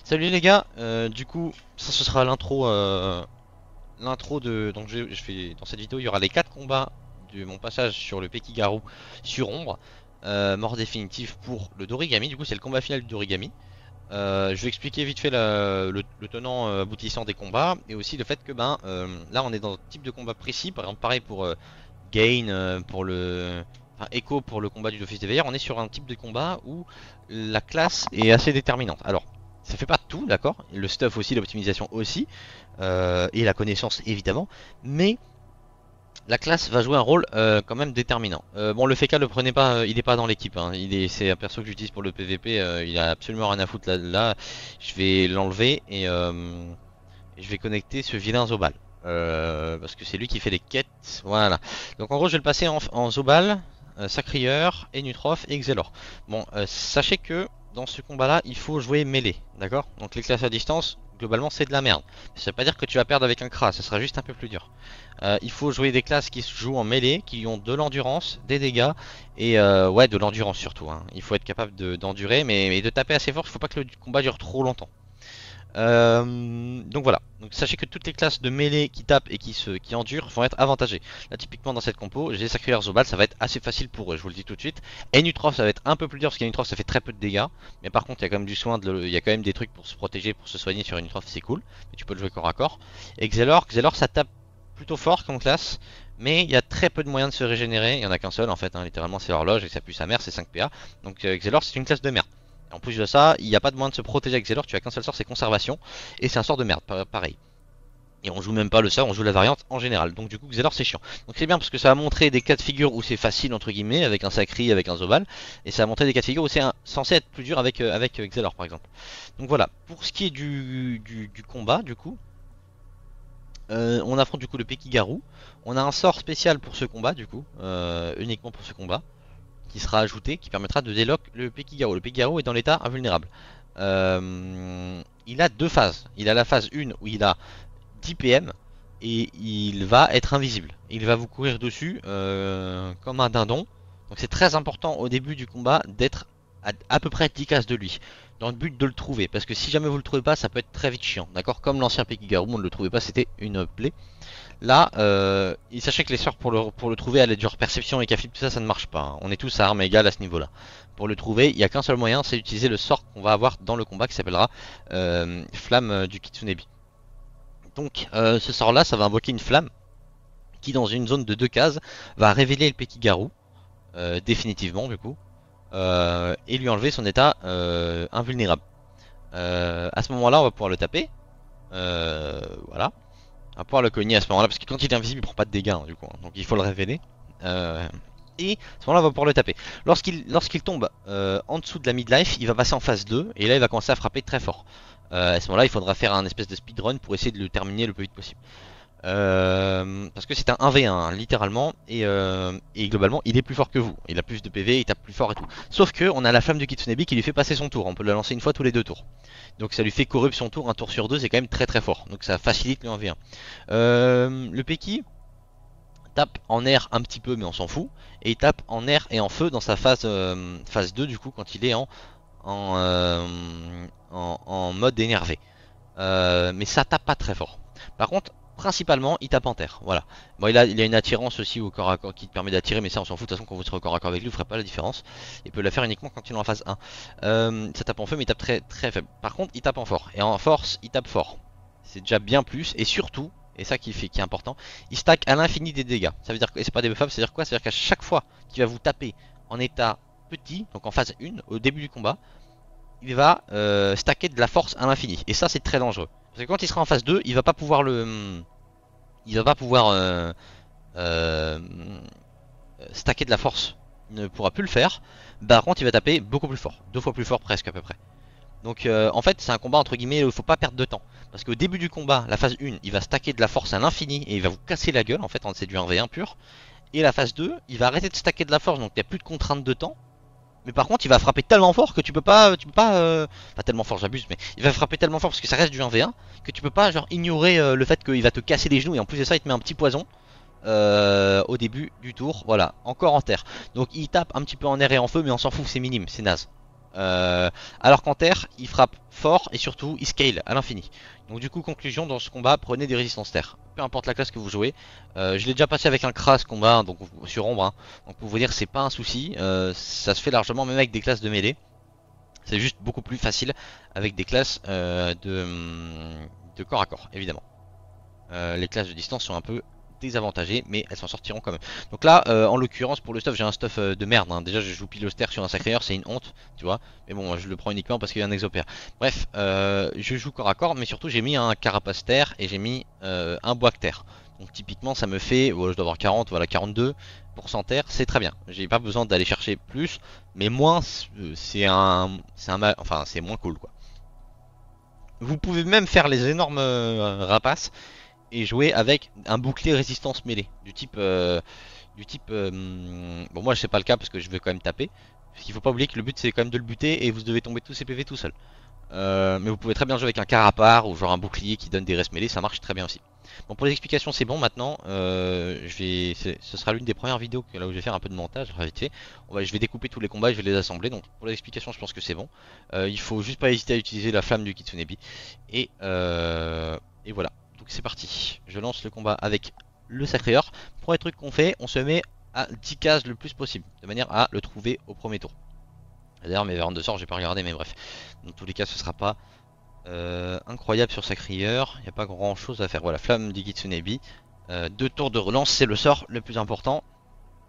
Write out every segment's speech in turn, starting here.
Salut les gars, du coup ça ce sera l'intro de donc je fais dans cette vidéo il y aura les 4 combats de mon passage sur le Pekigaru sur Ombre, mort définitif pour le Dorigami. Du coup c'est le combat final du Dorigami. Je vais expliquer vite fait le tenant aboutissant des combats et aussi le fait que là on est dans un type de combat précis. Par exemple pareil pour Gain pour le enfin, Echo pour le combat du Office des Veilleurs. On est sur un type de combat où la classe est assez déterminante. Alors ça fait pas tout, d'accord, le stuff aussi, l'optimisation aussi, et la connaissance évidemment, mais la classe va jouer un rôle quand même déterminant. Bon, le FK le prenez pas, il est pas dans l'équipe, hein. C'est un perso que j'utilise pour le PVP, il a absolument rien à foutre là. Je vais l'enlever et je vais connecter ce vilain Zobal. Parce que c'est lui qui fait les quêtes, voilà. Donc en gros je vais le passer en Zobal, Sacrieur, et Nutrof et Xelor. Bon, sachez que dans ce combat là il faut jouer mêlée, d'accord. Donc les classes à distance, globalement c'est de la merde. Ça veut pas dire que tu vas perdre avec un Kra, ça sera juste un peu plus dur. Il faut jouer des classes qui se jouent en mêlée, qui ont de l'endurance, des dégâts, et ouais, de l'endurance surtout, hein. Il faut être capable d'endurer, mais de taper assez fort, il faut pas que le combat dure trop longtemps. Donc voilà, donc sachez que toutes les classes de mêlée qui tapent et qui endurent vont être avantagées. Là typiquement dans cette compo, j'ai Sacrifier Zobal, ça va être assez facile pour eux, je vous le dis tout de suite. Et Nutrof ça va être un peu plus dur parce qu'Enutrof ça fait très peu de dégâts. Mais par contre il y a quand même du soin, il y a quand même des trucs pour se protéger, pour se soigner sur Nutrof, c'est cool. Mais tu peux le jouer corps à corps. Et Xelor ça tape plutôt fort comme classe. Mais il y a très peu de moyens de se régénérer, il y en a qu'un seul en fait, hein, littéralement c'est l'horloge et ça pue sa mère, c'est 5 PA. Donc Xelor c'est une classe de merde. En plus de ça, il n'y a pas de moyen de se protéger avec Xelor, tu as qu'un seul sort, c'est conservation. Et c'est un sort de merde, pareil. Et on joue même pas le sort, on joue la variante en général. Donc du coup Xelor c'est chiant. Donc c'est bien parce que ça va montrer des cas de figure où c'est facile entre guillemets, avec un Sacri, avec un Zobal. Et ça va montrer des cas de figure où c'est censé être plus dur avec Xelor par exemple. Donc voilà, pour ce qui est du combat du coup, on affronte du coup le Pekigaru. On a un sort spécial pour ce combat du coup, uniquement pour ce combat, qui sera ajouté, qui permettra de délock le Pekigaru. Le Pekigaru est dans l'état invulnérable. Il a deux phases. Il a la phase 1 où il a 10 PM et il va être invisible. Il va vous courir dessus comme un dindon. Donc c'est très important au début du combat d'être à peu près 10 cases de lui, dans le but de le trouver. Parce que si jamais vous le trouvez pas, ça peut être très vite chiant. D'accord. Comme l'ancien Pekigaru, on ne le trouvait pas, c'était une plaie. Là, il sachait que les sorts pour le trouver à l'aide genre perception et café, tout ça, ça ne marche pas, hein. On est tous à armes égales à ce niveau-là. Pour le trouver, il n'y a qu'un seul moyen, c'est d'utiliser le sort qu'on va avoir dans le combat qui s'appellera Flamme du Kitsunebi. Donc, ce sort-là, ça va invoquer une flamme qui, dans une zone de 2 cases, va révéler le Pekigaru, définitivement du coup, et lui enlever son état invulnérable. À ce moment-là, on va pouvoir le taper. Voilà. On va pouvoir le cogner à ce moment-là, parce que quand il est invisible, il prend pas de dégâts, hein, du coup, hein. Donc il faut le révéler. Et à ce moment-là, on va pouvoir le taper. Lorsqu'il tombe en dessous de la midlife, il va passer en phase 2, et là il va commencer à frapper très fort. À ce moment-là, il faudra faire un espèce de speedrun pour essayer de le terminer le plus vite possible. Parce que c'est un 1v1, hein, littéralement, et globalement, il est plus fort que vous. Il a plus de PV, il tape plus fort et tout. Sauf que on a la flamme du Kitsunebi qui lui fait passer son tour. On peut la lancer une fois tous les 2 tours. Donc ça lui fait corrupt son tour, un tour sur 2, c'est quand même très très fort. Donc ça facilite le 1v1. Le Peki tape en air un petit peu, mais on s'en fout. Et il tape en air et en feu dans sa phase 2, du coup, quand il est en, en mode énervé. Mais ça tape pas très fort. Par contre, principalement, il tape en terre. Voilà. Bon, il a une attirance aussi au corps à corps qui te permet d'attirer, mais ça, on s'en fout. De toute façon, quand vous serez au corps à corps avec lui, vous ferez pas la différence. Il peut la faire uniquement quand il est en phase 1. Ça tape en feu, mais il tape très très faible. Par contre, il tape en fort. Et en force, il tape fort. C'est déjà bien plus. Et surtout, et ça qui est important, il stack à l'infini des dégâts. Ça veut dire que c'est pas des buffs, c'est-à-dire quoi? C'est-à-dire qu'à chaque fois qu'il va vous taper en état petit, donc en phase 1, au début du combat, il va stacker de la force à l'infini. Et ça, c'est très dangereux. Parce que quand il sera en phase 2, il va pas pouvoir il va pas pouvoir euh, stacker de la force. Il ne pourra plus le faire. Par contre, il va taper beaucoup plus fort. 2 fois plus fort presque à peu près. Donc en fait, c'est un combat entre guillemets où il faut pas perdre de temps. Parce qu'au début du combat, la phase 1, il va stacker de la force à l'infini et il va vous casser la gueule. En fait, c'est du 1v1 pur. Et la phase 2, il va arrêter de stacker de la force, donc il n'y a plus de contrainte de temps. Mais par contre, il va frapper tellement fort que tu peux pas, pas tellement fort, j'abuse, mais il va frapper tellement fort parce que ça reste du 1v1 que tu peux pas genre ignorer le fait qu'il va te casser les genoux et en plus de ça, il te met un petit poison au début du tour. Voilà, encore en terre. Donc il tape un petit peu en air et en feu, mais on s'en fout, c'est minime, c'est naze. Alors qu'en terre, il frappe fort et surtout il scale à l'infini. Donc du coup, conclusion, dans ce combat, prenez des résistances terre. Peu importe la classe que vous jouez. Je l'ai déjà passé avec un Kras combat, donc sur ombre. Hein. Donc pour vous dire, c'est pas un souci. Ça se fait largement même avec des classes de mêlée. C'est juste beaucoup plus facile avec des classes de corps à corps, évidemment. Les classes de distance sont un peu désavantagées, mais elles s'en sortiront quand même. Donc là, en l'occurrence, pour le stuff, j'ai un stuff de merde. Hein. Déjà, je joue Piloster sur un Sacré-Cœur, c'est une honte, tu vois. Mais bon, je le prends uniquement parce qu'il y a un exopère. Bref, je joue corps à corps, mais surtout, j'ai mis un Carapace Terre et j'ai mis un Bois Terre. Donc typiquement, ça me fait, voilà, je dois avoir 40, voilà, 42% terre, c'est très bien. J'ai pas besoin d'aller chercher plus, mais moins, enfin, c'est moins cool, quoi. Vous pouvez même faire les énormes rapaces et jouer avec un bouclier résistance mêlée bon, moi c'est pas le cas parce que je vais quand même taper, parce qu'il faut pas oublier que le but c'est quand même de le buter et vous devez tomber tous ces PV tout seul. Mais vous pouvez très bien jouer avec un carapar ou genre un bouclier qui donne des restes mêlés, ça marche très bien aussi. Bon, pour les explications c'est bon. Maintenant ce sera l'une des premières vidéos que, là où je vais faire un peu de montage vite fait. Je vais découper tous les combats et je vais les assembler. Donc pour les explications je pense que c'est bon. Il faut juste pas hésiter à utiliser la flamme du Kitsunebi. Et voilà, donc c'est parti. Je lance le combat avec le Sacré-Cœur. Premier truc qu'on fait, on se met à 10 cases le plus possible, de manière à le trouver au premier tour. D'ailleurs mes variantes de sort j'ai pas regardé, mais bref. Dans tous les cas ce sera pas incroyable sur Sacré-Cœur. Il n'y a pas grand chose à faire. Voilà, flamme du Kitsunebi. 2 tours de relance, c'est le sort le plus important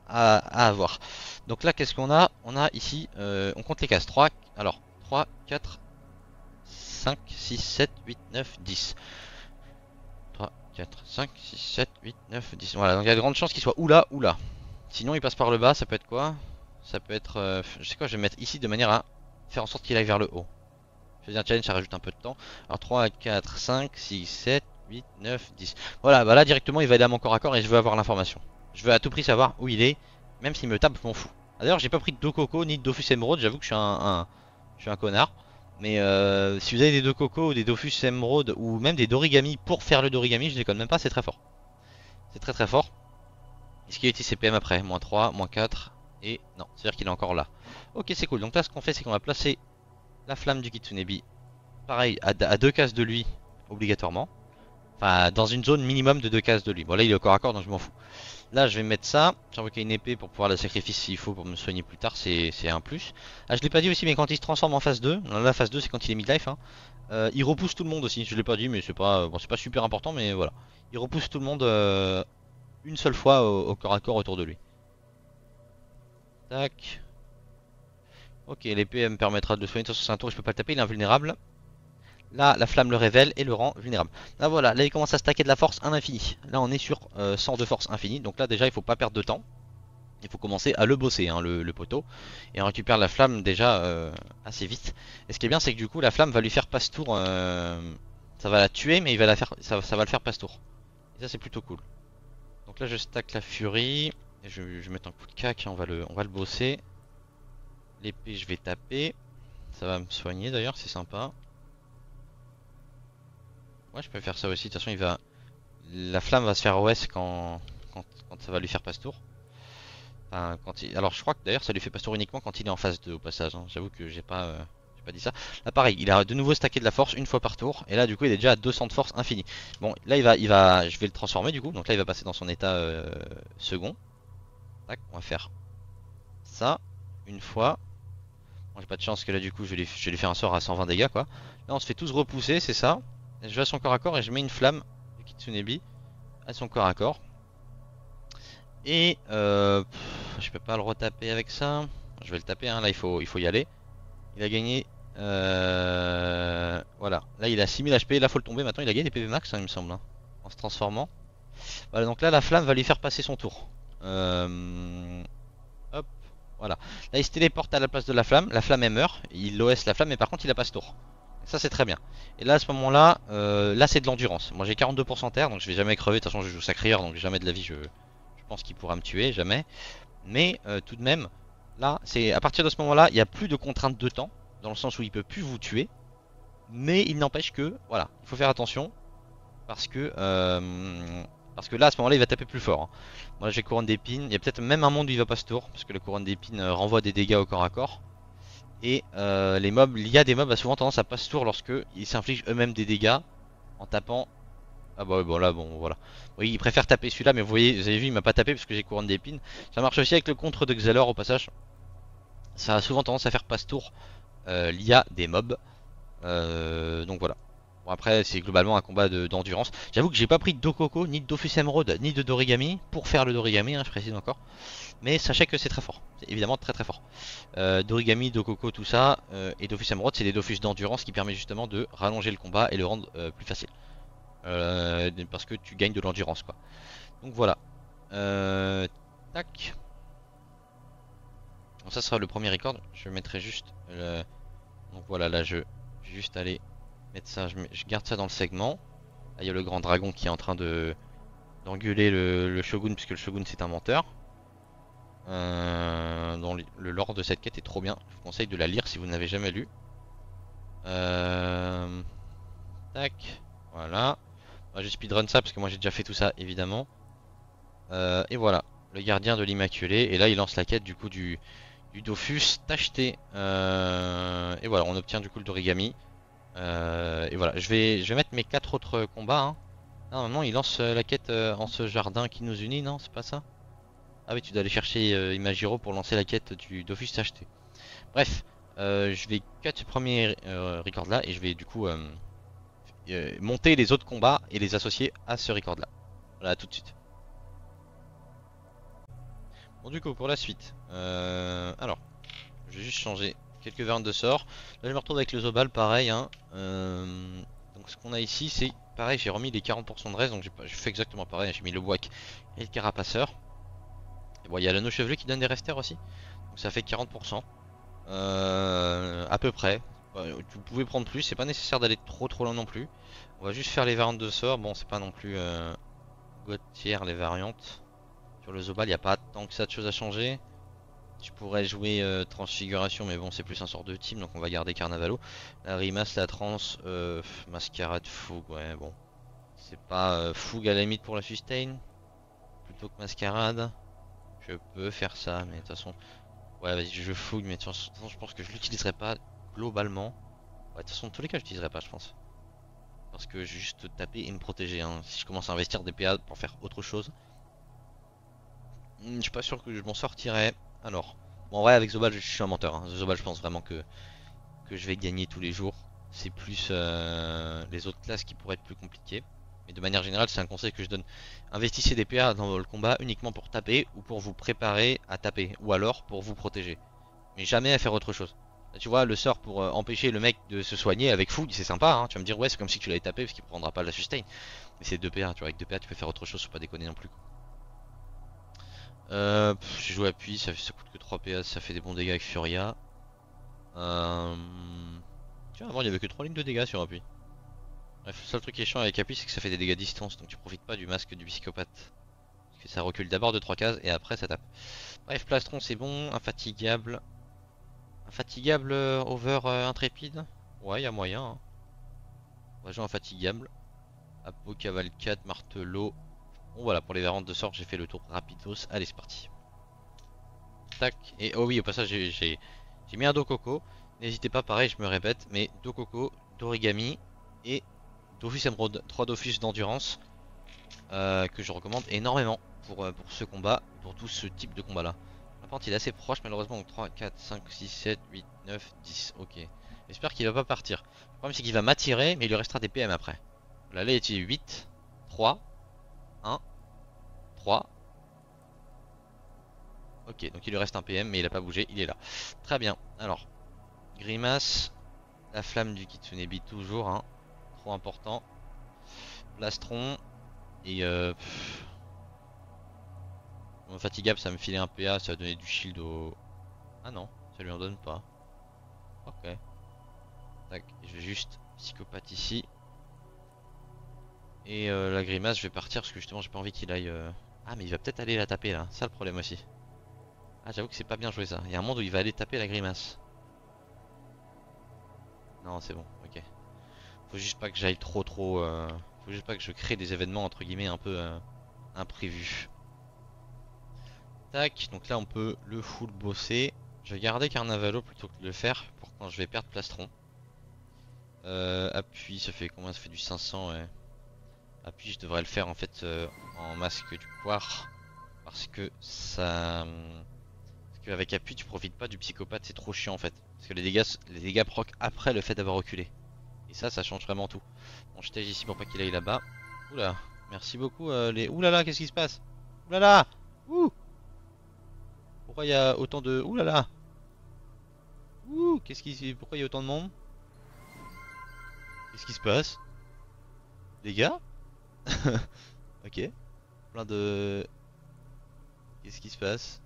à avoir. Donc là qu'est-ce qu'on a? On a ici, on compte les cases. 3, alors 3, 4, 5, 6, 7, 8, 9, 10. 3, 4, 5, 6, 7, 8, 9, 10. Voilà, donc il y a de grandes chances qu'il soit ou là ou là. Sinon il passe par le bas, ça peut être quoi? Ça peut être... je sais quoi, je vais mettre ici de manière à faire en sorte qu'il aille vers le haut. Je faisais un challenge, ça rajoute un peu de temps. Alors 3, 4, 5, 6, 7, 8, 9, 10. Voilà, bah là directement il va aller à mon corps à corps et je veux avoir l'information. Je veux à tout prix savoir où il est, même s'il me tape, je m'en fous. D'ailleurs j'ai pas pris de Dokoko ni de Dofus Emerald, j'avoue que je suis un connard. Mais si vous avez des Dokoko ou des Dofus Emerald ou même des Dorigami pour faire le Dorigami, je déconne même pas, c'est très fort. C'est très très fort. Est-ce qu'il a été CPM après? Moins 3, moins 4. Et non, c'est-à-dire qu'il est encore là. Ok, c'est cool. Donc là ce qu'on fait c'est qu'on va placer la flamme du Kitsunebi, pareil, à 2 cases de lui, obligatoirement. Enfin, dans une zone minimum de 2 cases de lui. Bon, là, il est au corps à corps, donc je m'en fous. Là, je vais mettre ça. J'invoque une épée pour pouvoir la sacrifier s'il faut pour me soigner plus tard. C'est un plus. Ah, je l'ai pas dit aussi, mais quand il se transforme en phase 2, la phase 2, c'est quand il est midlife. Hein, il repousse tout le monde aussi. Je l'ai pas dit, mais bon, c'est pas super important, mais voilà. Il repousse tout le monde une seule fois au corps à corps autour de lui. Tac. Ok, l'épée me permettra de le soigner. De toute façon, c'est un tour, je peux pas le taper, il est invulnérable. Là, la flamme le révèle et le rend vulnérable. Là, voilà, là, il commence à stacker de la force à l'infini. Là, on est sur 100 de force infinie. Donc là, déjà, il faut pas perdre de temps. Il faut commencer à le bosser, hein, le poteau. Et on récupère la flamme déjà assez vite. Et ce qui est bien, c'est que du coup, la flamme va lui faire passe-tour. Ça va la tuer, mais il va la faire, ça va le faire passe-tour. Et ça, c'est plutôt cool. Donc là, je stack la furie. Et je vais mettre un coup de cac, on va le bosser. L'épée, je vais taper. Ça va me soigner d'ailleurs, c'est sympa. Ouais, je peux faire ça aussi. De toute façon, la flamme va se faire OS quand ça va lui faire passe-tour. Enfin, alors, je crois que d'ailleurs, ça lui fait passe-tour uniquement quand il est en phase 2 au passage. Hein. J'avoue que j'ai pas dit ça. Là, pareil, il a de nouveau stacké de la force une fois par tour. Et là, du coup, il est déjà à 200 de force infinie. Bon, là, je vais le transformer du coup. Donc là, il va passer dans son état second. Tac, on va faire ça une fois. Bon, j'ai pas de chance que là, du coup, je vais lui faire un sort à 120 dégâts quoi. Là, on se fait tous repousser, c'est ça. Et je vais à son corps à corps et je mets une flamme du Kitsunebi à son corps à corps. Et je peux pas le retaper avec ça. Je vais le taper, hein. Là il faut y aller. Il a gagné voilà, là il a 6000 HP. Là faut le tomber maintenant, il a gagné des PV max hein, il me semble hein, en se transformant. Voilà, donc là la flamme va lui faire passer son tour. Hop, voilà. Là il se téléporte à la place de la flamme elle meurt. Il OS la flamme mais par contre il a pas ce tour. Ça c'est très bien. Et là à ce moment là, là c'est de l'endurance. Moi j'ai 42% terre donc je vais jamais crever. De toute façon je joue Sacré-Cœur donc jamais de la vie je pense qu'il pourra me tuer, jamais. Mais tout de même, là c'est à partir de ce moment là, il n'y a plus de contrainte de temps. Dans le sens où il peut plus vous tuer. Mais il n'empêche que, voilà, il faut faire attention. Parce que là à ce moment là il va taper plus fort hein. Moi j'ai couronne d'épines. Il y a peut-être même un monde où il va pas ce tour. Parce que la couronne d'épines renvoie des dégâts au corps à corps. Et les mobs, il y a des mobs a souvent tendance à passe tour lorsque ils s'infligent eux-mêmes des dégâts en tapant. Ah bah ouais, bon là bon voilà. Oui, il préfère taper celui-là, mais vous voyez, vous avez vu, il m'a pas tapé parce que j'ai couronne d'épines. Ça marche aussi avec le contre de Xelor au passage. Ça a souvent tendance à faire passe tour l'IA des mobs. Donc voilà. Bon après c'est globalement un combat d'endurance. J'avoue que j'ai pas pris de Dokoko, ni de Dofus Emerald, ni de Dorigami pour faire le Dorigami, hein, je précise encore. Mais sachez que c'est très fort. C'est évidemment très très fort. Dorigami, Dokoko, tout ça, et Dofus Emerald, c'est des Dofus d'endurance qui permet justement de rallonger le combat et le rendre plus facile. Parce que tu gagnes de l'endurance quoi. Donc voilà. Tac. Donc ça sera le premier record. Je mettrai juste. Donc voilà, là je vais juste aller mettre ça. Je garde ça dans le segment. Là il y a le grand dragon qui est en train de d'engueuler le shogun puisque le shogun c'est un menteur. Dont le lore de cette quête est trop bien. Je vous conseille de la lire si vous n'avez jamais lu. Tac. Voilà. Moi, je speedrun ça parce que moi j'ai déjà fait tout ça évidemment. Et voilà. Le gardien de l'Immaculée. Et là il lance la quête du coup du Dofus tacheté. Et voilà, on obtient du coup le d'origami. Et voilà, je vais mettre mes 4 autres combats. Hein. Ah, normalement, il lance la quête en ce jardin qui nous unit, non? C'est pas ça? Ah oui, tu dois aller chercher Imagiro pour lancer la quête du Dofus tacheté. Bref, je vais cut ce premier record là et je vais du coup monter les autres combats et les associer à ce record là. Voilà, tout de suite. Bon, du coup, pour la suite, alors, je vais juste changer quelques variantes de sorts. Là, je me retrouve avec le Zobal, pareil. Hein. Donc, ce qu'on a ici, c'est pareil. J'ai remis les 40% de reste, donc je fais exactement pareil. J'ai mis le Boak et le Carapaceur. Et bon, il y a l'anneau chevelu qui donne des resters aussi, donc ça fait 40%. À peu près. Vous pouvez prendre plus, c'est pas nécessaire d'aller trop loin non plus. On va juste faire les variantes de sorts. Bon, c'est pas non plus Gauthier les variantes. Sur le Zobal, il n'y a pas tant que ça de choses à changer. Je pourrais jouer Transfiguration, mais bon, c'est plus un sort de team, donc on va garder Carnavalo. La Rimace, la Trans, Mascarade, Fougue, ouais, bon. C'est pas Fougue à la limite pour la sustain, plutôt que Mascarade. Je peux faire ça, mais de toute façon, ouais, vas-y, je Fougue, mais de toute façon, je pense que je l'utiliserai pas globalement. Ouais, de toute façon, dans tous les cas, je l'utiliserai pas, je pense. Parce que je vais juste taper et me protéger. Hein. Si je commence à investir des PA pour faire autre chose, je suis pas sûr que je m'en sortirai. Alors, bon, ouais, avec Zobal, je suis un menteur. Hein. Zobal, je pense vraiment que je vais gagner tous les jours. C'est plus les autres classes qui pourraient être plus compliquées. Mais de manière générale, c'est un conseil que je donne. Investissez des PA dans le combat uniquement pour taper ou pour vous préparer à taper. Ou alors pour vous protéger. Mais jamais à faire autre chose. Là, tu vois, le sort pour empêcher le mec de se soigner avec fougue, c'est sympa. Hein. Tu vas me dire, ouais, c'est comme si tu l'avais tapé parce qu'il prendra pas la sustain. Mais c'est 2 PA. Tu vois, avec 2 PA, tu peux faire autre chose, faut pas déconner non plus. J'ai joué appui, ça coûte que 3 PA, ça fait des bons dégâts avec Furia. Tiens, avant il y avait que 3 lignes de dégâts sur appui. Bref, le seul truc qui est chiant avec appui, c'est que ça fait des dégâts à distance, donc tu profites pas du masque du psychopathe. Parce que ça recule d'abord de 3 cases et après ça tape. Bref, plastron c'est bon, infatigable. Infatigable over intrépide. Ouais, y a moyen. Hein. On va jouer infatigable. Apo, cavalcade, martelot. Bon voilà, pour les variantes de sort, j'ai fait le tour rapidos. Allez, c'est parti. Tac. Et oh oui, au passage, j'ai mis un Dokoko. N'hésitez pas, pareil, je me répète, mais Dokoko, d'origami et Dofus Emerald. 3 Dofus d'endurance que je recommande énormément pour ce combat, pour tout ce type de combat là. La pente il est assez proche malheureusement, donc 3, 4, 5, 6, 7, 8, 9, 10. Ok. J'espère qu'il va pas partir. Le problème c'est qu'il va m'attirer, mais il lui restera des PM après. Là, il est 8, 3, 1, 3. Ok, donc il lui reste un PM, mais il a pas bougé, il est là. Très bien. Alors, Grimace, la flamme du Kitsunebi toujours, hein. Trop important. Plastron et Infatigable, ça me filait un PA, ça va donner du shield au. Ah non, ça lui en donne pas. Ok. Tac, je vais juste psychopathe ici. Et la grimace, je vais partir parce que justement j'ai pas envie qu'il aille. Ah, mais il va peut-être aller la taper là, ça le problème aussi. Ah, j'avoue que c'est pas bien joué ça. Il y a un monde où il va aller taper la grimace. Non, c'est bon, ok. Faut juste pas que j'aille trop. Faut juste pas que je crée des événements entre guillemets un peu imprévus. Tac, donc là on peut le full bosser. Je vais garder Carnavalo plutôt que de le faire pour quand je vais perdre Plastron. Appui, ça fait combien? Ça fait du 500, ouais. Appui, je devrais le faire en fait en masque du poire. Parce que ça... Parce qu'avec appui, tu profites pas du psychopathe, c'est trop chiant en fait. Parce que les dégâts proc après le fait d'avoir reculé. Et ça change vraiment tout. Bon, je tège ici pour pas qu'il aille là-bas. Oula, merci beaucoup les... Oulala, qu'est-ce qui se passe? Oulala. Ouh. Pourquoi il y a autant de... Oulala. Ouh, pourquoi il y a autant de monde? Qu'est-ce qui se passe? Les gars? Ok. Plein de... Qu'est-ce qui se passe?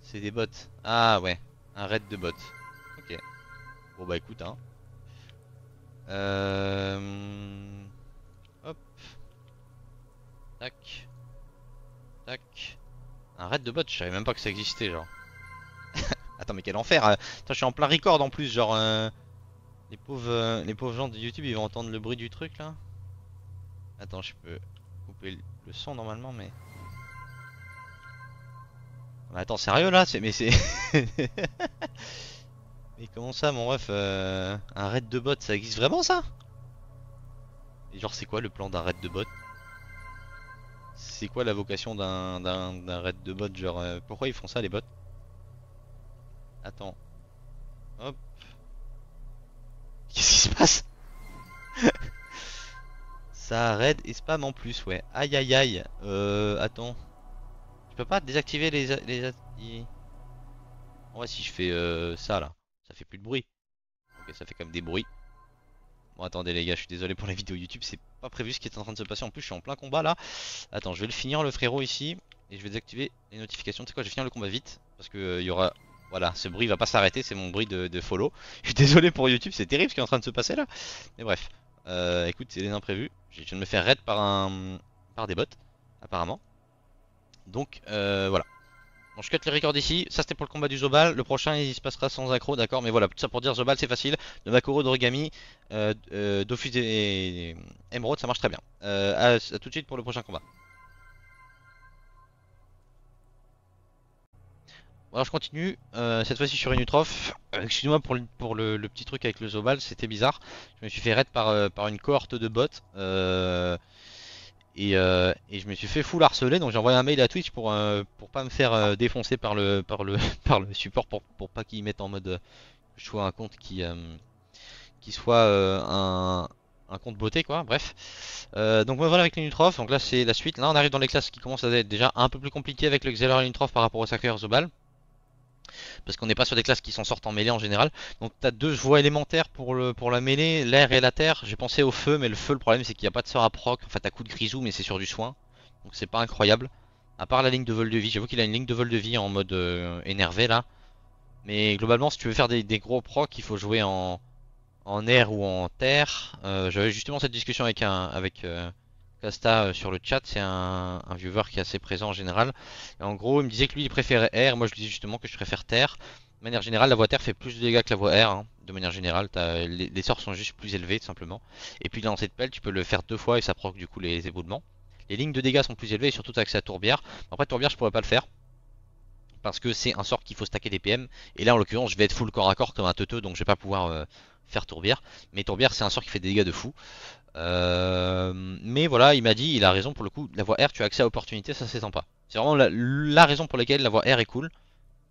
C'est des bots. Ah ouais, un raid de bots. Ok. Bon bah écoute hein. Hop. Tac. Tac. Un raid de bots, je savais même pas que ça existait genre. Attends mais quel enfer. Attends, je suis en plein record en plus genre. Les pauvres gens de YouTube ils vont entendre le bruit du truc là. Attends, je peux couper le son normalement mais... Mais attends, sérieux là? Mais c'est... Mais comment ça mon ref un raid de bot, ça existe vraiment ça? Et genre c'est quoi le plan d'un raid de bot? C'est quoi la vocation d'un raid de bot? Genre pourquoi ils font ça les bots? Attends. Hop. Qu'est-ce qui se passe? Ça raid et spam en plus, ouais. Aïe aïe aïe. Attends. Je peux pas désactiver En vrai si je fais ça là, ça fait plus de bruit. Ok, ça fait comme des bruits. Bon attendez les gars, je suis désolé pour la vidéo YouTube, c'est pas prévu ce qui est en train de se passer. En plus je suis en plein combat là. Attends, je vais le finir le frérot ici. Et je vais désactiver les notifications. Tu sais quoi, je vais finir le combat vite. Parce que il y aura... Voilà, ce bruit va pas s'arrêter, c'est mon bruit de follow. Je suis désolé pour YouTube, c'est terrible ce qui est en train de se passer là. Mais bref, écoute, c'est des imprévus. Je viens de me faire raid par des bots, apparemment. Donc voilà. Bon, je cut les records ici. Ça c'était pour le combat du Zobal. Le prochain il se passera sans accro, d'accord. Mais voilà, tout ça pour dire Zobal c'est facile. De Makoro, d'Origami, Dofus et Emerald ça marche très bien. À tout de suite pour le prochain combat. Bon, alors je continue, cette fois-ci sur une Utroph. Excuse-moi pour le petit truc avec le Zobal, c'était bizarre. Je me suis fait raid par une cohorte de bots. Et je me suis fait full harceler, donc j'ai envoyé un mail à Twitch pour pas me faire défoncer par le support pour pas qu'ils mettent en mode que je sois un compte qui soit un compte beauté quoi, bref. Donc me voilà avec l'Unitrof, donc là c'est la suite. Là on arrive dans les classes qui commencent à être déjà un peu plus compliquées avec le Xelor et l'Unitrof par rapport au Sacreur Zobal. Parce qu'on n'est pas sur des classes qui s'en sortent en mêlée en général. Donc t'as deux voies élémentaires pour la mêlée, l'air et la terre. J'ai pensé au feu, mais le feu, le problème c'est qu'il n'y a pas de sort à proc. Enfin t'as coup de grisou, mais c'est sur du soin. Donc c'est pas incroyable. À part la ligne de vol de vie, j'avoue qu'il a une ligne de vol de vie en mode énervé là. Mais globalement, si tu veux faire des gros procs, il faut jouer en air ou en terre. J'avais justement cette discussion avec Casta sur le chat, c'est un viewer qui est assez présent en général. Et en gros, il me disait que lui il préférait air, moi je lui dis justement que je préfère terre. De manière générale, la voie terre fait plus de dégâts que la voie air, hein. De manière générale, les sorts sont juste plus élevés tout simplement. Et puis le lancer de pelle, tu peux le faire deux fois et ça proc du coup les éboulements. Les lignes de dégâts sont plus élevées et surtout t'as accès à Tourbière. Après Tourbière je pourrais pas le faire parce que c'est un sort qu'il faut stacker des PM. Et là en l'occurrence je vais être full corps à corps comme un teuteux, donc je vais pas pouvoir faire Tourbière. Mais Tourbière c'est un sort qui fait des dégâts de fou. Mais voilà, il m'a dit, il a raison pour le coup, la voie R tu as accès à opportunité, ça s'étend pas. C'est vraiment la raison pour laquelle la voie R est cool,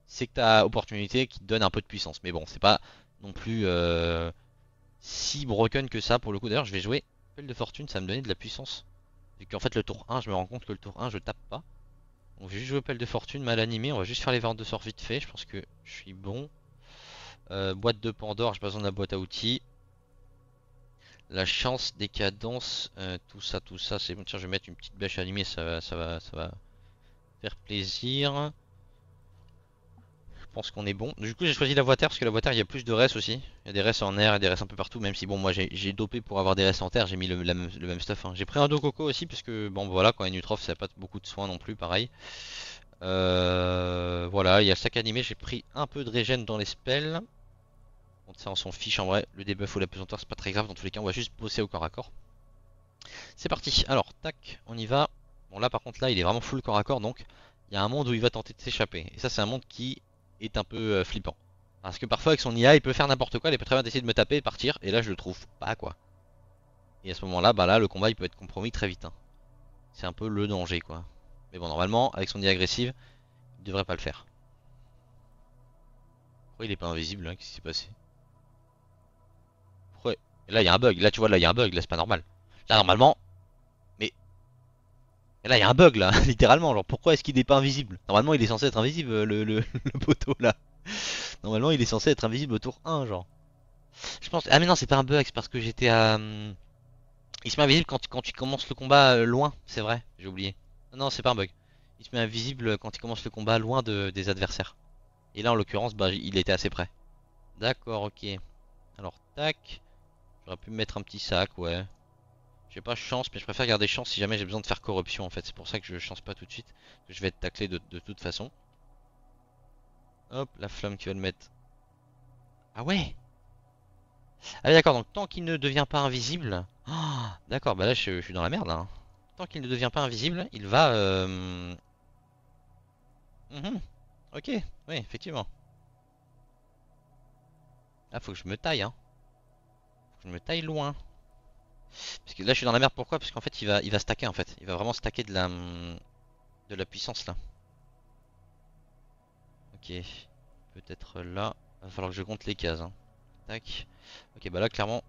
c'est que tu as opportunité qui te donne un peu de puissance. Mais bon, c'est pas non plus si broken que ça pour le coup. D'ailleurs, je vais jouer Pelle de Fortune, ça va me donner de la puissance. Vu qu'en fait, le tour 1, je me rends compte que le tour 1, je tape pas. Donc, je vais juste jouer Pelle de Fortune mal animé. On va juste faire les ventes de sort vite fait. Je pense que je suis bon. Boîte de Pandore, j'ai pas besoin de la boîte à outils. La chance, décadence, tout ça, c'est bon. Tiens, je vais mettre une petite bêche animée, ça va faire plaisir. Je pense qu'on est bon. Du coup, j'ai choisi la voie terre parce que la voie terre, il y a plus de res aussi. Il y a des res en air et des res un peu partout. Même si, bon, moi j'ai dopé pour avoir des res en terre, j'ai mis le même stuff, hein. J'ai pris un dos coco aussi, parce que, bon, voilà, quand il y a une Utrof, ça n'a pas beaucoup de soins non plus, pareil. Voilà, il y a le sac animé, j'ai pris un peu de régène dans les spells. Bon, ça, on s'en fiche en vrai. Le debuff ou la pesanteur, c'est pas très grave. Dans tous les cas, on va juste bosser au corps à corps. C'est parti, alors tac, on y va. Bon là par contre là il est vraiment full corps à corps, donc il y a un monde où il va tenter de s'échapper. Et ça c'est un monde qui est un peu flippant. Parce que parfois avec son IA il peut faire n'importe quoi, il peut très bien essayer de me taper et partir, et là je le trouve pas quoi. Et à ce moment là, bah là le combat il peut être compromis très vite, hein. C'est un peu le danger quoi. Mais bon normalement avec son IA agressive, il devrait pas le faire. Pourquoi il est pas invisible là? Qu'est-ce qui s'est passé? Pourquoi? Et là il y a un bug, là tu vois là il y a un bug, là c'est pas normal. Là normalement, mais et là il y a un bug là, littéralement, genre pourquoi est-ce qu'il est pas invisible? Normalement il est censé être invisible le poteau là. Normalement il est censé être invisible au tour 1 genre. Je pense. Ah mais non c'est pas un bug, c'est parce que j'étais à. Il se met invisible quand tu commences le combat loin, c'est vrai, j'ai oublié. Non, non, c'est pas un bug. Il se met invisible quand il commence le combat loin des adversaires. Et là, en l'occurrence, bah, il était assez près. D'accord, ok. Alors, tac. J'aurais pu me mettre un petit sac, ouais. J'ai pas chance, mais je préfère garder chance si jamais j'ai besoin de faire corruption en fait. C'est pour ça que je chance pas tout de suite. Que je vais être taclé de toute façon. Hop, la flamme qui va le mettre. Ah ouais! Ah oui, d'accord, donc tant qu'il ne devient pas invisible. Ah, d'accord, bah là je suis dans la merde là, hein. Tant qu'il ne devient pas invisible, il va. Mhm. Ok, oui, effectivement. Là, faut que je me taille, hein. Faut que je me taille loin. Parce que là, je suis dans la merde. Pourquoi? Parce qu'en fait, il va stacker en fait. Il va vraiment stacker de la puissance là. Ok, peut-être là. Va falloir que je compte les cases, hein. Tac. Ok, bah là, clairement,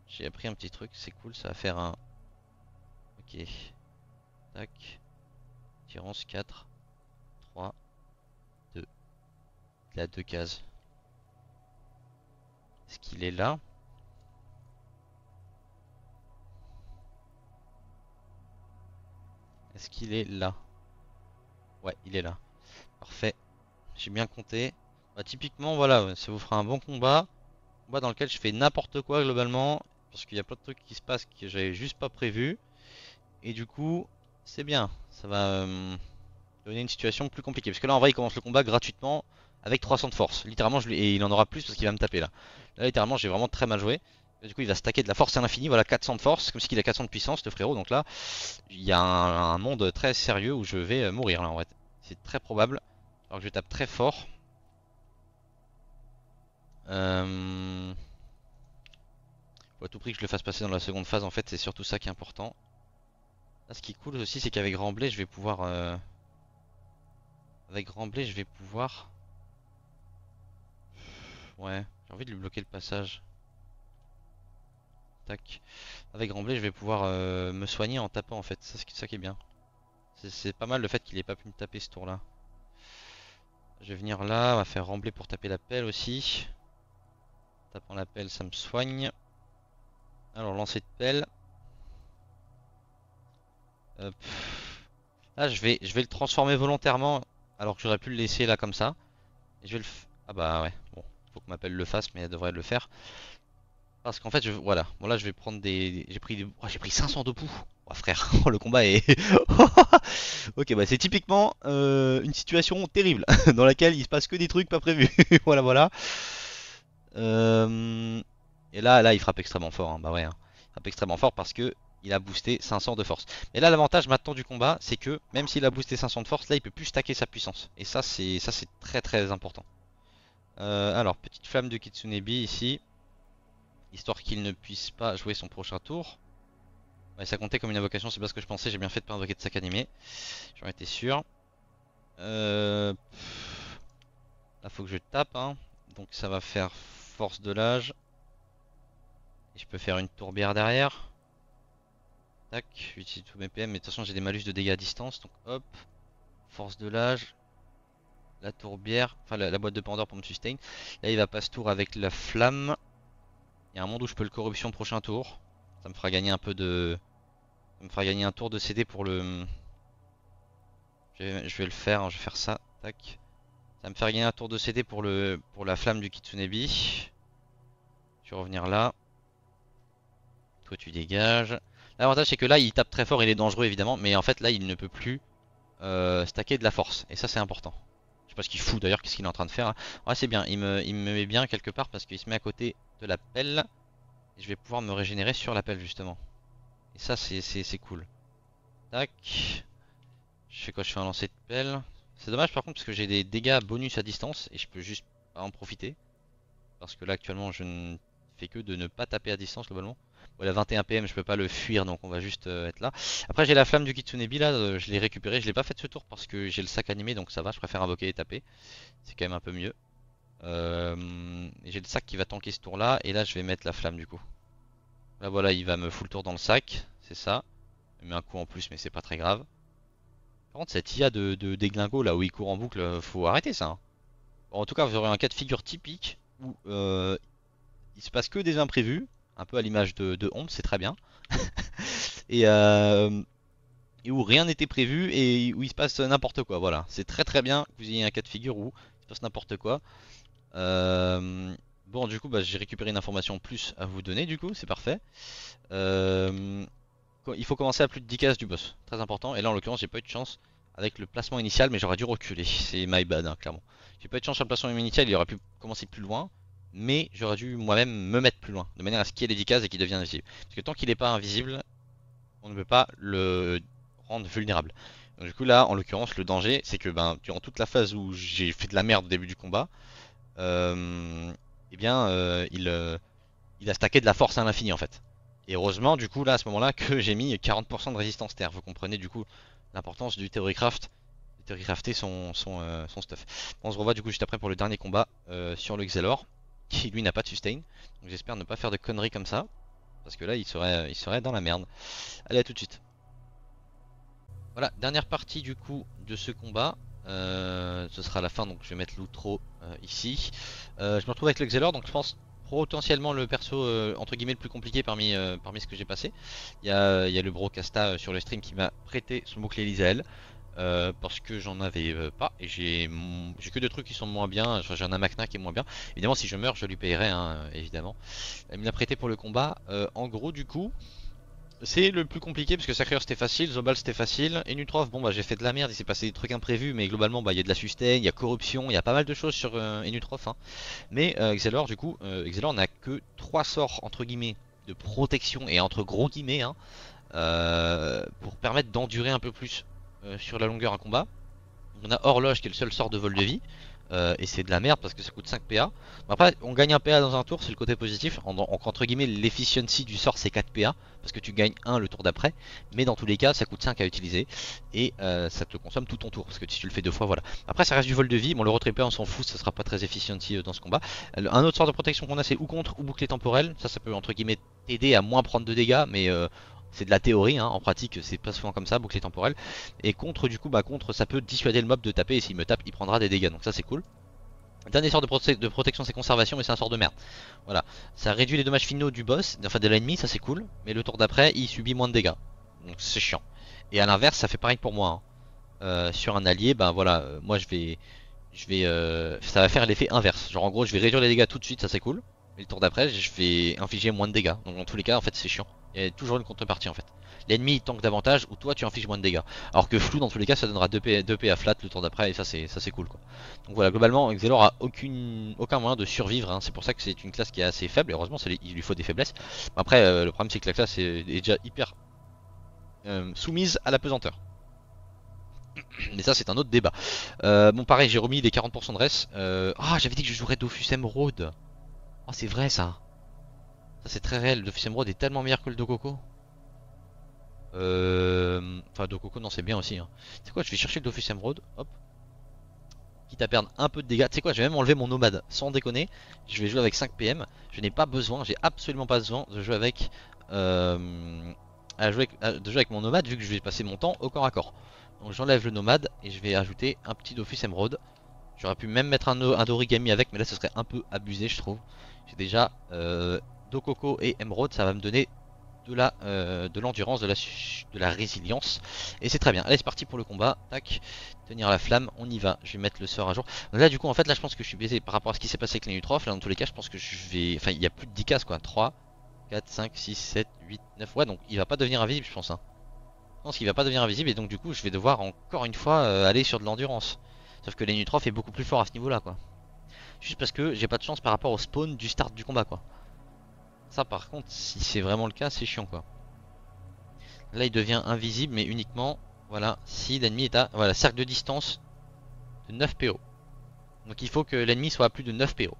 j'ai appris un petit truc. C'est cool, ça va faire un. Ok, tac. Tirance 4, 3, 2. Il a deux cases. Est-ce qu'il est là? Est-ce qu'il est là? Ouais, il est là. Parfait. J'ai bien compté. Bah, typiquement, voilà, ouais, ça vous fera un bon combat. Combat dans lequel je fais n'importe quoi globalement. Parce qu'il y a plein de trucs qui se passent que j'avais juste pas prévu. Et du coup, c'est bien. Ça va donner une situation plus compliquée. Parce que là, en vrai, il commence le combat gratuitement avec 300 de force. Littéralement, et il en aura plus parce qu'il va me taper là. Là, littéralement, j'ai vraiment très mal joué. Et du coup, il va stacker de la force à l'infini. Voilà, 400 de force. Comme s'il a 400 de puissance, le frérot. Donc là, il y a un monde très sérieux où je vais mourir là en fait. C'est très probable. Alors que je tape très fort. Faut à tout prix que je le fasse passer dans la seconde phase en fait, c'est surtout ça qui est important. Là, ce qui est cool aussi, c'est qu'avec Remblai, je vais pouvoir. Avec Remblai, je vais pouvoir. Ouais, j'ai envie de lui bloquer le passage. Tac. Avec Remblai, je vais pouvoir me soigner en tapant en fait. C'est ça qui est bien. C'est pas mal le fait qu'il ait pas pu me taper ce tour là. Je vais venir là, on va faire Remblai pour taper la pelle aussi. Tapant la pelle, ça me soigne. Alors, lancer de pelle. Hop. Là, je vais le transformer volontairement alors que j'aurais pu le laisser là comme ça. Et je vais Ah bah ouais, bon, faut que m'appelle le fasse, mais elle devrait le faire. Parce qu'en fait, voilà. Bon là, je vais prendre des. J'ai pris 500 de poux. Oh frère, le combat est. Ok, bah c'est typiquement une situation terrible dans laquelle il se passe que des trucs pas prévus. Voilà, voilà. Euh, Et là, il frappe extrêmement fort, hein. Bah ouais, hein. Il frappe extrêmement fort parce que il a boosté 500 de force. Mais là, l'avantage maintenant du combat, c'est que même s'il a boosté 500 de force, là, il peut plus stacker sa puissance. Et ça, c'est très très important. Alors, petite flamme de Kitsunebi ici, histoire qu'il ne puisse pas jouer son prochain tour. Ouais, ça comptait comme une invocation, c'est pas ce que je pensais. J'ai bien fait de pas invoquer de sac animé. J'en étais sûr. Là, faut que je tape, hein. Donc ça va faire force de l'âge. Et je peux faire une tourbière derrière. Tac, j'utilise tous mes PM, mais de toute façon j'ai des malus de dégâts à distance, donc hop, force de l'âge, la tourbière, enfin la boîte de Pandore pour me sustain. Là il va passer tour avec la flamme. Il y a un monde où je peux le corruption prochain tour. Ça me fera gagner un peu de. Ça me fera gagner un tour de CD pour le. Je vais le faire, hein, je vais faire ça, tac. Ça va me faire gagner un tour de CD pour la flamme du Kitsunebi. Je vais revenir là. Toi tu dégages. L'avantage c'est que là il tape très fort, il est dangereux évidemment, mais en fait là il ne peut plus stacker de la force. Et ça c'est important. Je sais pas ce qu'il fout d'ailleurs, qu'est-ce qu'il est en train de faire là. Ouais c'est bien, il me met bien quelque part parce qu'il se met à côté de la pelle. Et je vais pouvoir me régénérer sur la pelle justement. Et ça c'est cool. Tac. Je fais quoi? Je fais un lancer de pelle. C'est dommage par contre parce que j'ai des dégâts bonus à distance et je peux juste pas en profiter. Parce que là actuellement je ne fais que de ne pas taper à distance globalement. Bon, la 21 PM je peux pas le fuir donc on va juste être là. Après j'ai la flamme du Kitsunebi là, je l'ai récupéré. Je l'ai pas fait ce tour parce que j'ai le sac animé donc ça va, je préfère invoquer et taper. C'est quand même un peu mieux. J'ai le sac qui va tanker ce tour là et là je vais mettre la flamme du coup. Là voilà il va me full tour dans le sac, c'est ça. Il met un coup en plus mais c'est pas très grave. Par contre cette IA de déglingo là où il court en boucle, faut arrêter ça, hein. Bon, en tout cas vous aurez un cas de figure typique où il se passe que des imprévus, un peu à l'image de Honte, c'est très bien. et, euh, et où rien n'était prévu et où il se passe n'importe quoi, voilà. C'est très très bien que vous ayez un cas de figure où il se passe n'importe quoi. Bon du coup bah, j'ai récupéré une information en plus à vous donner du coup, c'est parfait. Euh, il faut commencer à plus de 10 cases du boss, très important. Et là en l'occurrence j'ai pas eu de chance avec le placement initial mais j'aurais dû reculer, c'est my bad hein, clairement. J'ai pas eu de chance sur le placement initial, il aurait pu commencer plus loin. Mais j'aurais dû moi-même me mettre plus loin, de manière à ce qu'il y ait les 10 cases et qu'il devienne invisible. Parce que tant qu'il n'est pas invisible, on ne peut pas le rendre vulnérable. Donc, du coup là, en l'occurrence, le danger, c'est que ben, durant toute la phase où j'ai fait de la merde au début du combat, eh bien, il a stacké de la force à l'infini en fait. Et heureusement, du coup, là, à ce moment-là, que j'ai mis 40% de résistance terre. Vous comprenez du coup l'importance du Theorycraft, de Theorycrafter son stuff. Bon, on se revoit du coup juste après pour le dernier combat sur le Xelor, qui lui n'a pas de sustain. Donc j'espère ne pas faire de conneries comme ça, parce que là, il serait dans la merde. Allez, à tout de suite. Voilà, dernière partie du coup de ce combat. Ce sera la fin, donc je vais mettre l'outro ici. Je me retrouve avec le Xelor, donc je pense potentiellement le perso entre guillemets le plus compliqué parmi ce que j'ai passé. Il y a le Brocasta sur le stream qui m'a prêté son bouclier Lisael. Parce que j'en avais pas et j'ai que des trucs qui sont moins bien. Enfin, j'ai un Amakna qui est moins bien. Évidemment, si je meurs, je lui payerai, hein, évidemment. Elle me l'a prêté pour le combat. En gros, du coup, c'est le plus compliqué parce que Sacrier c'était facile, Zobal c'était facile. Et Nutrov, bon bah j'ai fait de la merde, il s'est passé des trucs imprévus, mais globalement, bah il y a de la sustain, il y a corruption, il y a pas mal de choses sur Enutrov, hein. Mais Xelor, du coup, Xelor n'a que 3 sorts entre guillemets de protection et entre gros guillemets, hein, pour permettre d'endurer un peu plus sur la longueur un combat. On a Horloge qui est le seul sort de vol de vie. Et c'est de la merde parce que ça coûte 5 PA. Bon, après, on gagne un PA dans un tour, c'est le côté positif. Entre guillemets, l'efficiency du sort c'est 4 PA parce que tu gagnes 1 le tour d'après. Mais dans tous les cas, ça coûte 5 à utiliser et ça te consomme tout ton tour parce que si tu le fais 2 fois, voilà. Après, ça reste du vol de vie. Bon, le retrépé, on s'en fout, ça sera pas très efficiency dans ce combat. Un autre sort de protection qu'on a, c'est ou contre ou bouclier temporel. Ça peut entre guillemets t'aider à moins prendre de dégâts, mais c'est de la théorie, hein. En pratique c'est pas souvent comme ça, bouclier temporel. Et contre du coup, bah contre ça peut dissuader le mob de taper et s'il me tape il prendra des dégâts, donc ça c'est cool. Dernier sort de protection c'est conservation mais c'est un sort de merde. Voilà, ça réduit les dommages finaux du boss, enfin de l'ennemi, ça c'est cool. Mais le tour d'après il subit moins de dégâts, donc c'est chiant. Et à l'inverse ça fait pareil pour moi, hein. Sur un allié, ben voilà, moi ça va faire l'effet inverse. Genre en gros je vais réduire les dégâts tout de suite, ça c'est cool. Mais le tour d'après je vais infliger moins de dégâts. Donc dans tous les cas en fait c'est chiant. Il y a toujours une contrepartie en fait. L'ennemi il tank davantage ou toi tu infliges moins de dégâts. Alors que flou dans tous les cas ça donnera 2 P à flat le tour d'après et ça c'est cool quoi. Donc voilà, globalement Xelor a aucun moyen de survivre, hein. C'est pour ça que c'est une classe qui est assez faible et heureusement il lui faut des faiblesses. Après le problème c'est que la classe est déjà hyper soumise à la pesanteur. Mais ça c'est un autre débat. Bon pareil j'ai remis les 40% de res. Ah j'avais dit que je jouerais Dofus Emerald. Oh c'est vrai ça. Ça c'est très réel, Dofus Emerald est tellement meilleur que le Dokoko. Enfin Dokoko non c'est bien aussi, hein. C'est quoi, je vais chercher le Dofus Emerald. Hop. Quitte à perdre un peu de dégâts. Tu sais quoi, je vais même enlever mon nomade. Sans déconner. Je vais jouer avec 5 PM. Je n'ai pas besoin, j'ai absolument pas besoin de jouer avec de jouer avec mon nomade vu que je vais passer mon temps au corps à corps. Donc j'enlève le nomade et je vais ajouter un petit Dofus Emerald. J'aurais pu même mettre un Dorigami avec, mais là ce serait un peu abusé je trouve. J'ai déjà Dokoko et Emerald, ça va me donner de l'endurance, de la résilience. Et c'est très bien. Allez c'est parti pour le combat. Tac, tenir la flamme, on y va. Je vais mettre le sort à jour. Donc là du coup en fait là je pense que je suis baisé par rapport à ce qui s'est passé avec les Nutrof. Là dans tous les cas je pense que je vais... Enfin il y a plus de 10 cases quoi. 3, 4, 5, 6, 7, 8, 9. Ouais donc il va pas devenir invisible je pense, hein. Je pense qu'il va pas devenir invisible et donc du coup je vais devoir encore une fois aller sur de l'endurance. Sauf que les Nutrof est beaucoup plus fort à ce niveau là quoi. Juste parce que j'ai pas de chance par rapport au spawn du start du combat quoi. Ça par contre si c'est vraiment le cas c'est chiant quoi. Là il devient invisible mais uniquement voilà si l'ennemi est à voilà cercle de distance 9 PO. Donc il faut que l'ennemi soit à plus de 9 PO.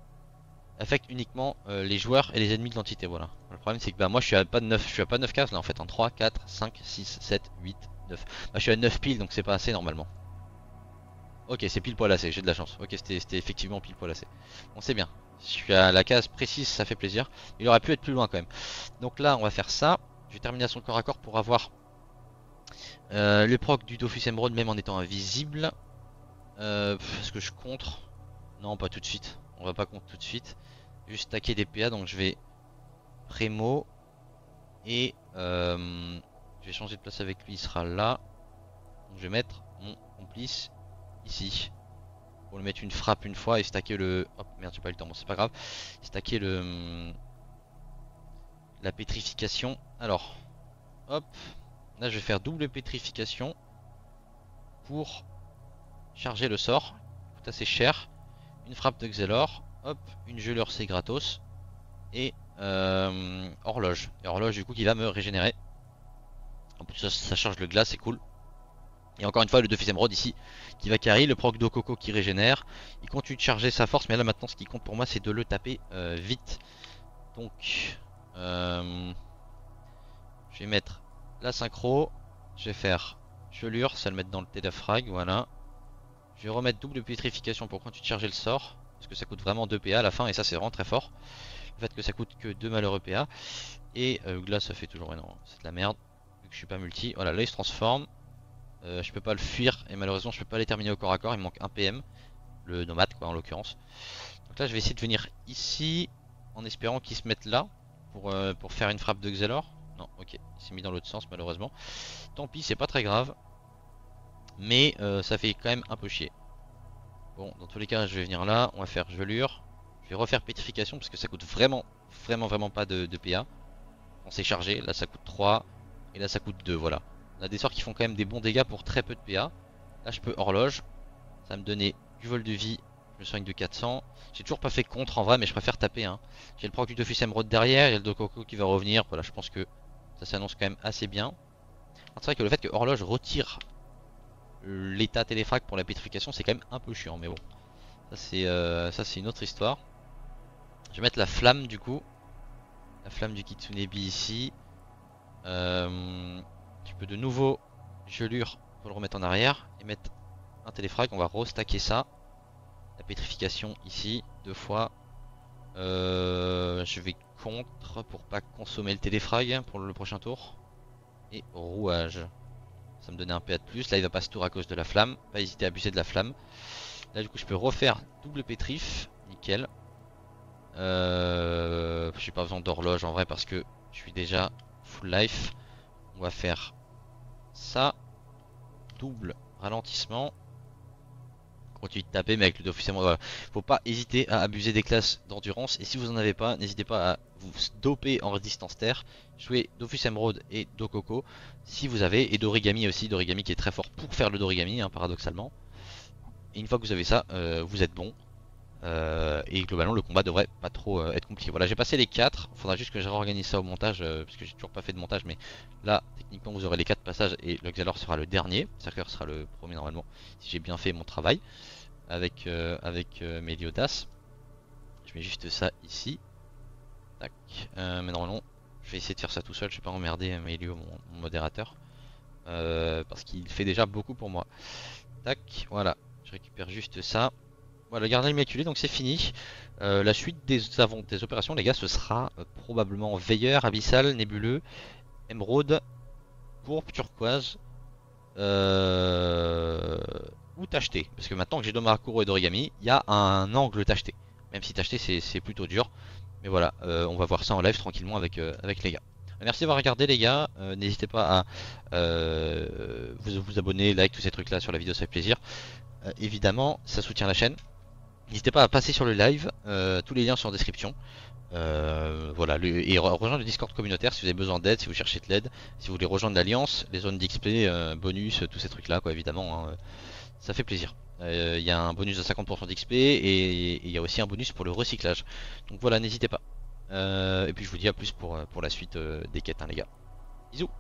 Affecte uniquement les joueurs et les ennemis de l'entité, voilà. Le problème c'est que bah, moi je suis à pas de 9, je suis à pas de 9 cases là en fait, en 3, 4, 5, 6, 7, 8, 9. Bah, je suis à 9 piles donc c'est pas assez normalement. Ok, c'est pile poil assez, j'ai de la chance. Ok, c'était effectivement pile poil assez. Bon, c'est bien. Je suis à la case précise, ça fait plaisir. Il aurait pu être plus loin quand même. Donc là, on va faire ça. Je vais terminer à son corps à corps pour avoir le proc du Dofus Emerald même en étant invisible. Est-ce que je contre? Non, pas tout de suite. On va pas contre tout de suite. Juste taquer des PA, donc je vais Prémo. Et je vais changer de place avec lui, il sera là. Donc je vais mettre mon complice ici. Pour lui mettre une frappe une fois et stacker le... Hop, merde, j'ai pas eu le temps, bon c'est pas grave. Stacker le... La pétrification. Alors, hop. Là je vais faire double pétrification. Pour charger le sort. Tout assez cher. Une frappe de Xelor. Hop, une gelure c'est gratos. Et horloge. Et horloge du coup qui va me régénérer. En plus ça charge le glace, c'est cool. Et encore une fois le Dofus Emerald ici qui va carry, le proc d'Okoko qui régénère. Il continue de charger sa force, mais là maintenant ce qui compte pour moi c'est de le taper vite. Donc je vais mettre la synchro. Je vais faire gelure, ça le mettre dans le Tedafrag, voilà. Je vais remettre double pétrification pour continuer de charger le sort. Parce que ça coûte vraiment 2 PA à la fin et ça c'est vraiment très fort. Le fait que ça coûte que 2 malheureux PA. Et glace ça fait toujours énorme, c'est de la merde. Vu que je suis pas multi. Voilà, là il se transforme. Je peux pas le fuir et malheureusement je peux pas les terminer au corps à corps, il me manque un PM. Le nomade quoi en l'occurrence. Donc là je vais essayer de venir ici en espérant qu'il se mette là pour faire une frappe de Xelor. Non, ok, il s'est mis dans l'autre sens malheureusement. Tant pis, c'est pas très grave. Mais ça fait quand même un peu chier. Bon, dans tous les cas je vais venir là, on va faire gelure. Je vais refaire pétrification parce que ça coûte vraiment pas de PA. On s'est chargé, là ça coûte 3 et là ça coûte 2, voilà. On a des sorts qui font quand même des bons dégâts pour très peu de PA. Là je peux horloge. Ça va me donner du vol de vie. Je me soigne de 400. J'ai toujours pas fait contre en vrai, mais je préfère taper. Hein. J'ai le proc du Dofus Emerald derrière. Il y a le Dokoko qui va revenir. Voilà, je pense que ça s'annonce quand même assez bien. C'est vrai que le fait que horloge retire l'état téléfrag pour la pétrification, c'est quand même un peu chiant. Mais bon, ça c'est une autre histoire. Je vais mettre la flamme du coup. La flamme du Kitsunebi ici. Tu peux de nouveau gelure pour le remettre en arrière et mettre un téléfrag. On va restacker ça. La pétrification ici, 2 fois. Je vais contre pour pas consommer le téléfrag pour le prochain tour. Et rouage. Ça me donnait un PA de plus. Là il va pas se tour à cause de la flamme. Pas hésiter à abuser de la flamme. Là du coup je peux refaire double pétrif. Nickel. J'ai pas besoin d'horloge en vrai parce que je suis déjà full life. On va faire ça. Double ralentissement. Continue de taper mais avec le Dofus Emerald, voilà. Faut pas hésiter à abuser des classes d'endurance. Et si vous en avez pas, n'hésitez pas à vous doper en résistance terre. Jouez Dofus Emerald et Dokoko si vous avez. Et d'origami aussi, d'origami qui est très fort pour faire le d'origami hein, paradoxalement. Et une fois que vous avez ça, vous êtes bon. Et globalement le combat devrait pas trop être compliqué. Voilà, j'ai passé les 4. Faudra juste que je réorganise ça au montage parce que j'ai toujours pas fait de montage. Mais là techniquement vous aurez les 4 passages et le Xelor sera le dernier. Cerker sera le premier normalement si j'ai bien fait mon travail avec Meliodas. Je mets juste ça ici. Tac. Mais normalement je vais essayer de faire ça tout seul. Je vais pas emmerder Melio mon modérateur parce qu'il fait déjà beaucoup pour moi. Tac, voilà, je récupère juste ça. Voilà, le gardien immaculé, donc c'est fini. La suite des opérations, les gars, ce sera probablement Veilleur, Abyssal, Nébuleux, Émeraude, Pourpre, Turquoise ou Tacheté. Parce que maintenant que j'ai Domarakuro et Dorigami, il y a un angle Tacheté. Même si Tacheté c'est plutôt dur. Mais voilà, on va voir ça en live tranquillement avec les gars. Merci d'avoir regardé les gars, n'hésitez pas à vous abonner, like, tous ces trucs là sur la vidéo, ça fait plaisir. Évidemment, ça soutient la chaîne. N'hésitez pas à passer sur le live, tous les liens sont en description. Voilà, et rejoindre le Discord communautaire si vous avez besoin d'aide, si vous cherchez de l'aide, si vous voulez rejoindre l'Alliance, les zones d'XP, bonus, tous ces trucs là quoi évidemment, hein, ça fait plaisir. Il y a un bonus de 50% d'XP et il y a aussi un bonus pour le recyclage. Donc voilà, n'hésitez pas. Et puis je vous dis à plus pour la suite des quêtes hein, les gars. Bisous.